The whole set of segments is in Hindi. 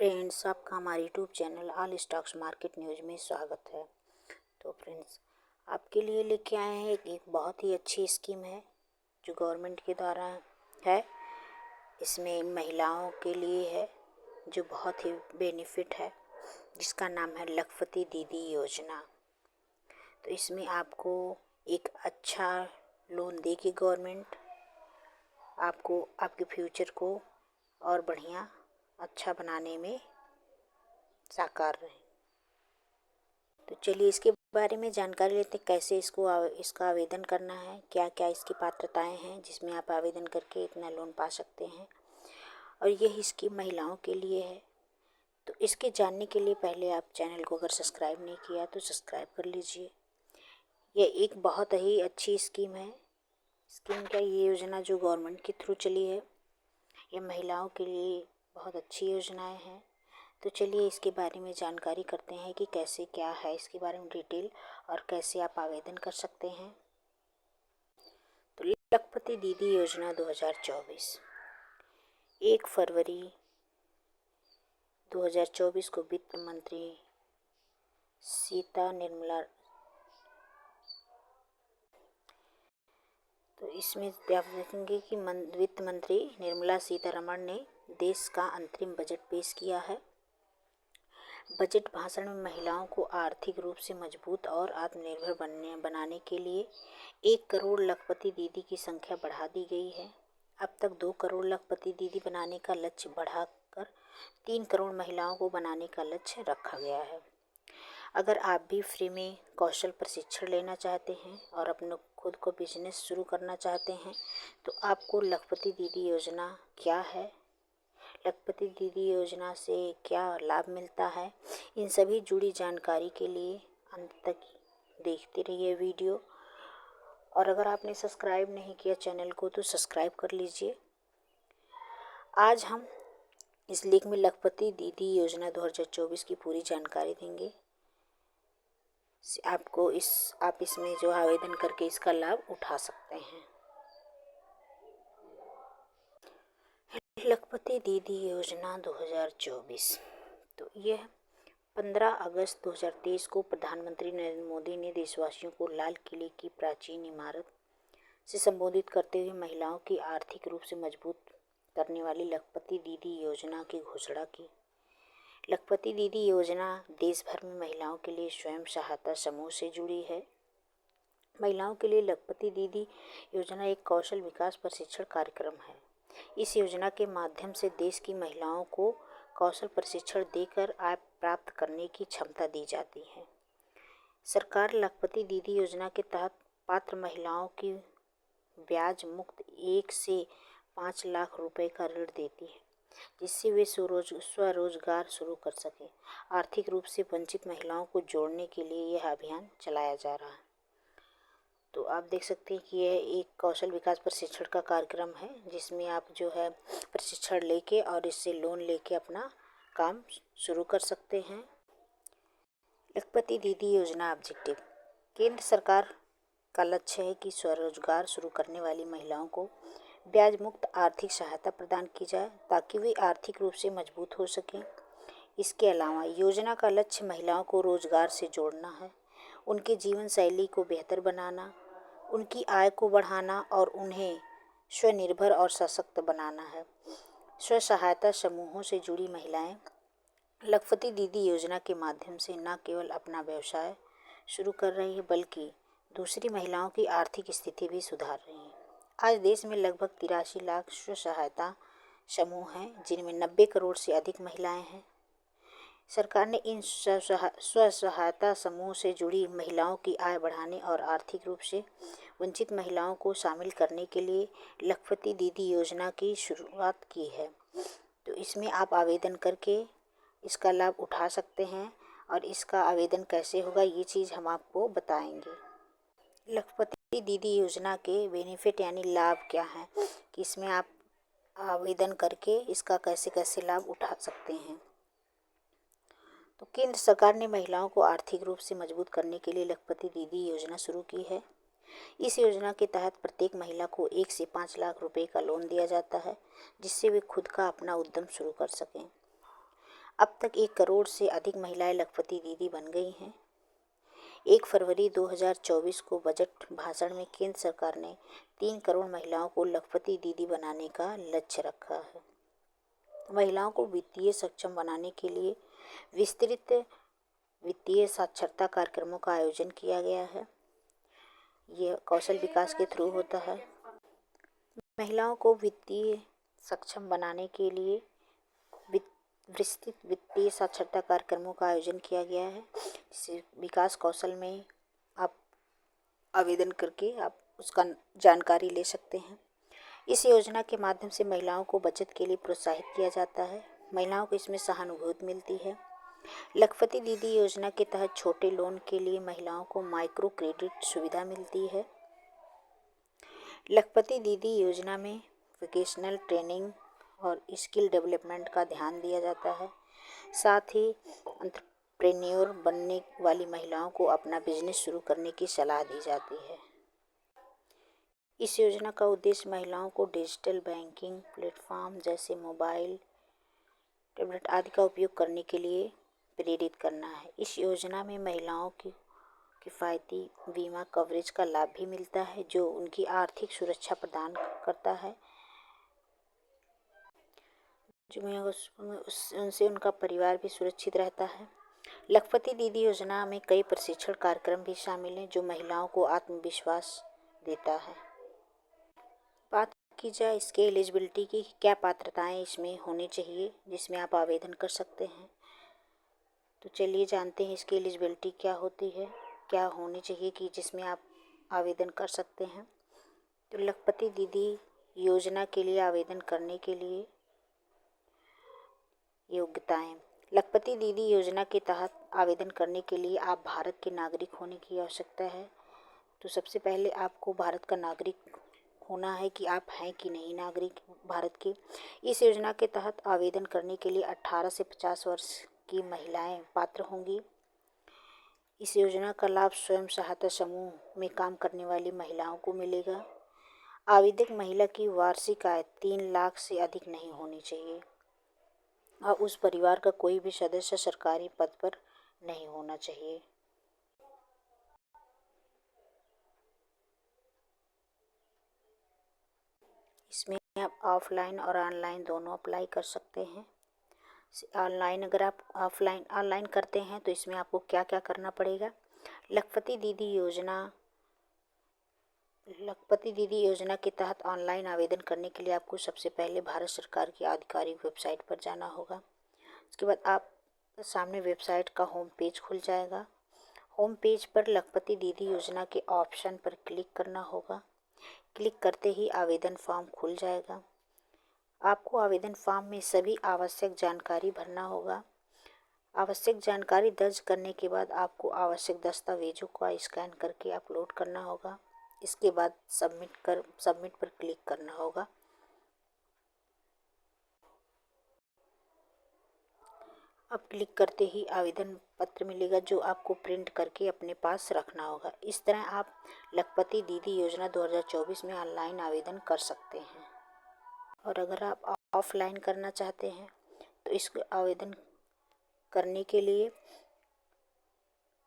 फ्रेंड्स, आपका हमारे YouTube channel all stocks market news में स्वागत है। तो फ्रेंड्स, आपके लिए लेके आए हैं एक बहुत ही अच्छी स्कीम है जो गवर्नमेंट के द्वारा है। इसमें महिलाओं के लिए है जो बहुत ही बेनिफिट है, जिसका नाम है लखपति दीदी योजना। तो इसमें आपको एक अच्छा लोन देगी गवर्नमेंट, आपको आपके फ्यूचर को और बढ़िया अच्छा बनाने में साकार रहे। तो चलिए इसके बारे में जानकारी लेते हैं, कैसे इसका आवेदन करना है, क्या क्या इसकी पात्रताएं हैं जिसमें आप आवेदन करके इतना लोन पा सकते हैं। और यह स्कीम महिलाओं के लिए है। तो इसके जानने के लिए पहले आप चैनल को अगर सब्सक्राइब नहीं किया तो सब्सक्राइब कर लीजिए। यह एक बहुत ही अच्छी स्कीम है। स्कीम क्या, ये योजना जो गवर्नमेंट के थ्रू चली है, ये महिलाओं के लिए बहुत अच्छी योजनाएं हैं। तो चलिए इसके बारे में जानकारी करते हैं कि कैसे क्या है इसके बारे में डिटेल और कैसे आप आवेदन कर सकते हैं। तो लखपति दीदी योजना 2024 1 फरवरी 2024 को वित्त मंत्री सीता निर्मला, तो इसमें आप देखेंगे कि वित्त मंत्री निर्मला सीतारमण ने देश का अंतरिम बजट पेश किया है। बजट भाषण में महिलाओं को आर्थिक रूप से मजबूत और आत्मनिर्भर बनाने के लिए 1 करोड़ लखपति दीदी की संख्या बढ़ा दी गई है। अब तक 2 करोड़ लखपति दीदी बनाने का लक्ष्य बढ़ाकर 3 करोड़ महिलाओं को बनाने का लक्ष्य रखा गया है। अगर आप भी फ्री में कौशल प्रशिक्षण लेना चाहते हैं और अपने खुद को बिजनेस शुरू करना चाहते हैं, तो आपको लखपति दीदी योजना क्या है, लखपति दीदी योजना से क्या लाभ मिलता है, इन सभी जुड़ी जानकारी के लिए अंत तक देखते रहिए वीडियो। और अगर आपने सब्सक्राइब नहीं किया चैनल को तो सब्सक्राइब कर लीजिए। आज हम इस लेख में लखपति दीदी योजना 2024 की पूरी जानकारी देंगे। आप इसमें जो आवेदन करके इसका लाभ उठा सकते हैं। लखपति दीदी योजना 2024, तो यह 15 अगस्त 2023 को प्रधानमंत्री नरेंद्र मोदी ने देशवासियों को लाल किले की प्राचीन इमारत से संबोधित करते हुए महिलाओं की आर्थिक रूप से मजबूत करने वाली लखपति दीदी योजना की घोषणा की। लखपति दीदी योजना देश भर में महिलाओं के लिए स्वयं सहायता समूह से जुड़ी है। महिलाओं के लिए लखपति दीदी योजना एक कौशल विकास प्रशिक्षण कार्यक्रम है। इस योजना के माध्यम से देश की महिलाओं को कौशल प्रशिक्षण देकर आय प्राप्त करने की क्षमता दी जाती है। सरकार लखपति दीदी योजना के तहत पात्र महिलाओं की ब्याज मुक्त 1 से 5 लाख रुपए का ऋण देती है, जिससे वे स्वरोजगार शुरू कर सकें। आर्थिक रूप से वंचित महिलाओं को जोड़ने के लिए यह अभियान चलाया जा रहा है। तो आप देख सकते हैं कि यह एक कौशल विकास प्रशिक्षण का कार्यक्रम है, जिसमें आप जो है प्रशिक्षण लेके और इससे लोन लेके अपना काम शुरू कर सकते हैं। लखपति दीदी योजना ऑब्जेक्टिव, केंद्र सरकार का लक्ष्य है कि स्वरोजगार शुरू करने वाली महिलाओं को ब्याज मुक्त आर्थिक सहायता प्रदान की जाए ताकि वे आर्थिक रूप से मजबूत हो सकें। इसके अलावा योजना का लक्ष्य महिलाओं को रोजगार से जोड़ना है, उनके जीवन शैली को बेहतर बनाना, उनकी आय को बढ़ाना और उन्हें स्वनिर्भर और सशक्त बनाना है। स्व सहायता समूहों से जुड़ी महिलाएं लखपति दीदी योजना के माध्यम से न केवल अपना व्यवसाय शुरू कर रही है बल्कि दूसरी महिलाओं की आर्थिक स्थिति भी सुधार रही है। आज देश में लगभग 83 लाख स्व सहायता समूह हैं, जिनमें 90 करोड़ से अधिक महिलाएं हैं। सरकार ने इन स्व सहायता समूह से जुड़ी महिलाओं की आय बढ़ाने और आर्थिक रूप से वंचित महिलाओं को शामिल करने के लिए लखपति दीदी योजना की शुरुआत की है। तो इसमें आप आवेदन करके इसका लाभ उठा सकते हैं और इसका आवेदन कैसे होगा ये चीज़ हम आपको बताएंगे। लखपति दीदी योजना के बेनिफिट यानी लाभ क्या हैं, कि इसमें आप आवेदन करके इसका कैसे कैसे लाभ उठा सकते हैं। तो केंद्र सरकार ने महिलाओं को आर्थिक रूप से मजबूत करने के लिए लखपति दीदी योजना शुरू की है। इस योजना के तहत प्रत्येक महिला को 1 से 5 लाख रुपए का लोन दिया जाता है, जिससे वे खुद का अपना उद्यम शुरू कर सकें। अब तक 1 करोड़ से अधिक महिलाएं लखपति दीदी बन गई हैं। 1 फरवरी 2024 को बजट भाषण में केंद्र सरकार ने 3 करोड़ महिलाओं को लखपति दीदी बनाने का लक्ष्य रखा है। महिलाओं को वित्तीय सक्षम बनाने के लिए विस्तृत वित्तीय साक्षरता कार्यक्रमों का आयोजन किया गया है। यह कौशल विकास के थ्रू होता है। महिलाओं को वित्तीय सक्षम बनाने के लिए विस्तृत वित्तीय साक्षरता कार्यक्रमों का आयोजन किया गया है। इस विकास कौशल में आप आवेदन करके आप उसका जानकारी ले सकते हैं। इस योजना के माध्यम से महिलाओं को बचत के लिए प्रोत्साहित किया जाता है। महिलाओं को इसमें सहानुभूति मिलती है। लखपति दीदी योजना के तहत छोटे लोन के लिए महिलाओं को माइक्रो क्रेडिट सुविधा मिलती है। लखपति दीदी योजना में वोकेशनल ट्रेनिंग और स्किल डेवलपमेंट का ध्यान दिया जाता है। साथ ही एंटरप्रेन्योर बनने वाली महिलाओं को अपना बिजनेस शुरू करने की सलाह दी जाती है। इस योजना का उद्देश्य महिलाओं को डिजिटल बैंकिंग प्लेटफॉर्म जैसे मोबाइल, टैबलेट आदि का उपयोग करने के लिए प्रेरित करना है। इस योजना में महिलाओं की किफ़ायती बीमा कवरेज का लाभ भी मिलता है, जो उनकी आर्थिक सुरक्षा प्रदान करता है, उनसे उनका परिवार भी सुरक्षित रहता है। लखपति दीदी योजना में कई प्रशिक्षण कार्यक्रम भी शामिल हैं, जो महिलाओं को आत्मविश्वास देता है। बात की जाए इसके एलिजिबिलिटी की, क्या पात्रताएं इसमें होनी चाहिए जिसमें आप आवेदन कर सकते हैं। तो चलिए जानते हैं इसकी एलिजिबिलिटी क्या होती है, क्या होनी चाहिए कि जिसमें आप आवेदन कर सकते हैं। तो लखपति दीदी योजना के लिए आवेदन करने के लिए योग्यताएं। लखपति दीदी योजना के तहत आवेदन करने के लिए आप भारत के नागरिक होने की आवश्यकता है। तो सबसे पहले आपको भारत का नागरिक होना है कि आप हैं कि नहीं नागरिक भारत के। इस योजना के तहत आवेदन करने के लिए 18 से 50 वर्ष की महिलाएं पात्र होंगी। इस योजना का लाभ स्वयं सहायता समूह में काम करने वाली महिलाओं को मिलेगा। आवेदक महिला की वार्षिक आय 3 लाख से अधिक नहीं होनी चाहिए और उस परिवार का कोई भी सदस्य सरकारी पद पर नहीं होना चाहिए। इसमें आप ऑफलाइन और ऑनलाइन दोनों अप्लाई कर सकते हैं। ऑनलाइन अगर आप ऑनलाइन करते हैं तो इसमें आपको क्या क्या करना पड़ेगा। लखपति दीदी योजना के तहत ऑनलाइन आवेदन करने के लिए आपको सबसे पहले भारत सरकार की आधिकारिक वेबसाइट पर जाना होगा। उसके बाद आप सामने वेबसाइट का होम पेज खुल जाएगा। होम पेज पर लखपति दीदी योजना के ऑप्शन पर क्लिक करना होगा। क्लिक करते ही आवेदन फॉर्म खुल जाएगा। आपको आवेदन फॉर्म में सभी आवश्यक जानकारी भरना होगा। आवश्यक जानकारी दर्ज करने के बाद आपको आवश्यक दस्तावेजों का स्कैन करके अपलोड करना होगा। इसके बाद सबमिट पर क्लिक करना होगा। अब क्लिक करते ही आवेदन पत्र मिलेगा, जो आपको प्रिंट करके अपने पास रखना होगा। इस तरह आप लखपति दीदी योजना 2024 में ऑनलाइन आवेदन कर सकते हैं। और अगर आप ऑफलाइन करना चाहते हैं तो इसको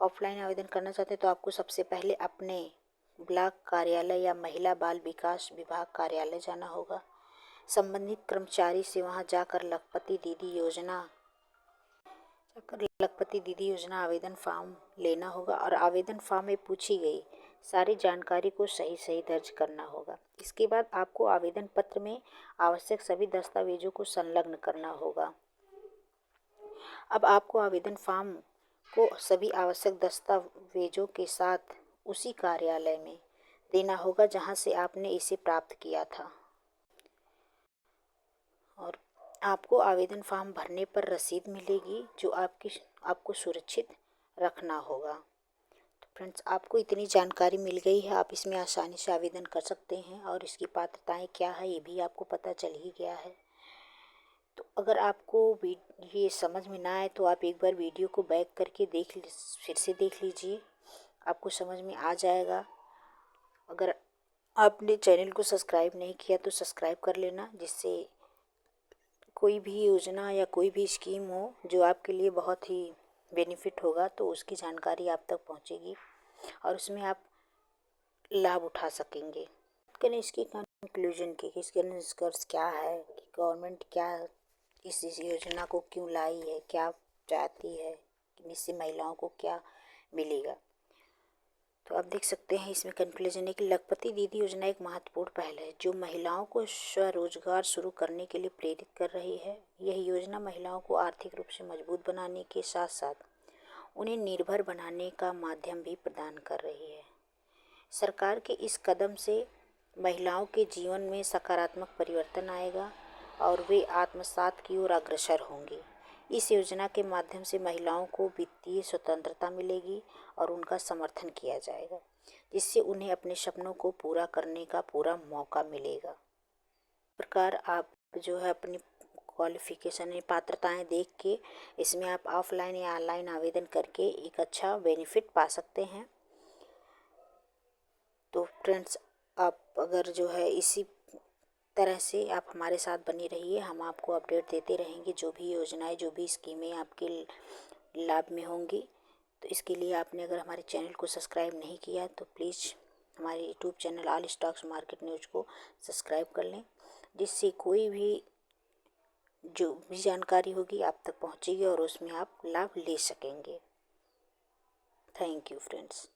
ऑफलाइन आवेदन करना चाहते हैं तो आपको सबसे पहले अपने ब्लॉक कार्यालय या महिला बाल विकास विभाग कार्यालय जाना होगा। संबंधित कर्मचारी से वहां जाकर लखपति दीदी योजना आवेदन फॉर्म लेना होगा और आवेदन फॉर्म में पूछी गई सारी जानकारी को सही दर्ज करना होगा। इसके बाद आपको आवेदन पत्र में आवश्यक सभी दस्तावेजों को संलग्न करना होगा। अब आपको आवेदन फॉर्म को सभी आवश्यक दस्तावेजों के साथ उसी कार्यालय में देना होगा जहां से आपने इसे प्राप्त किया था। और आपको आवेदन फॉर्म भरने पर रसीद मिलेगी, जो आपको सुरक्षित रखना होगा। तो फ्रेंड्स, आपको इतनी जानकारी मिल गई है, आप इसमें आसानी से आवेदन कर सकते हैं और इसकी पात्रताएं क्या है ये भी आपको पता चल ही गया है। तो अगर आपको ये समझ में ना आए तो आप एक बार वीडियो को बैक करके फिर से देख लीजिए, आपको समझ में आ जाएगा। अगर आपने चैनल को सब्सक्राइब नहीं किया तो सब्सक्राइब कर लेना, जिससे कोई भी योजना या कोई भी स्कीम हो जो आपके लिए बहुत ही बेनिफिट होगा तो उसकी जानकारी आप तक पहुंचेगी और उसमें आप लाभ उठा सकेंगे। करें इसकी कंक्लूजन की कि इसका निष्कर्ष क्या है कि गवर्नमेंट क्या इस योजना को क्यों लाई है, क्या चाहती है, कि इससे महिलाओं को क्या मिलेगा। तो आप देख सकते हैं इसमें कंक्लूजन है कि लखपति दीदी योजना एक महत्वपूर्ण पहल है जो महिलाओं को स्वरोजगार शुरू करने के लिए प्रेरित कर रही है। यह योजना महिलाओं को आर्थिक रूप से मजबूत बनाने के साथ साथ उन्हें निर्भर बनाने का माध्यम भी प्रदान कर रही है। सरकार के इस कदम से महिलाओं के जीवन में सकारात्मक परिवर्तन आएगा और वे आत्मसात की ओर अग्रसर होंगी। इस योजना के माध्यम से महिलाओं को वित्तीय स्वतंत्रता मिलेगी और उनका समर्थन किया जाएगा, जिससे उन्हें अपने सपनों को पूरा करने का पूरा मौका मिलेगा। इस प्रकार आप जो है अपनी क्वालिफिकेशन या पात्रताएं देख के इसमें आप ऑफलाइन या ऑनलाइन आवेदन करके एक अच्छा बेनिफिट पा सकते हैं। तो फ्रेंड्स, आप अगर जो है इसी तरह से आप हमारे साथ बने रहिए, हम आपको अपडेट देते रहेंगे जो भी योजनाएं, जो भी स्कीमें आपके लाभ में होंगी। तो इसके लिए आपने अगर हमारे चैनल को सब्सक्राइब नहीं किया तो प्लीज़ हमारे YouTube channel all stocks market news को सब्सक्राइब कर लें, जिससे कोई भी जो भी जानकारी होगी आप तक पहुंचेगी और उसमें आप लाभ ले सकेंगे। Thank you friends.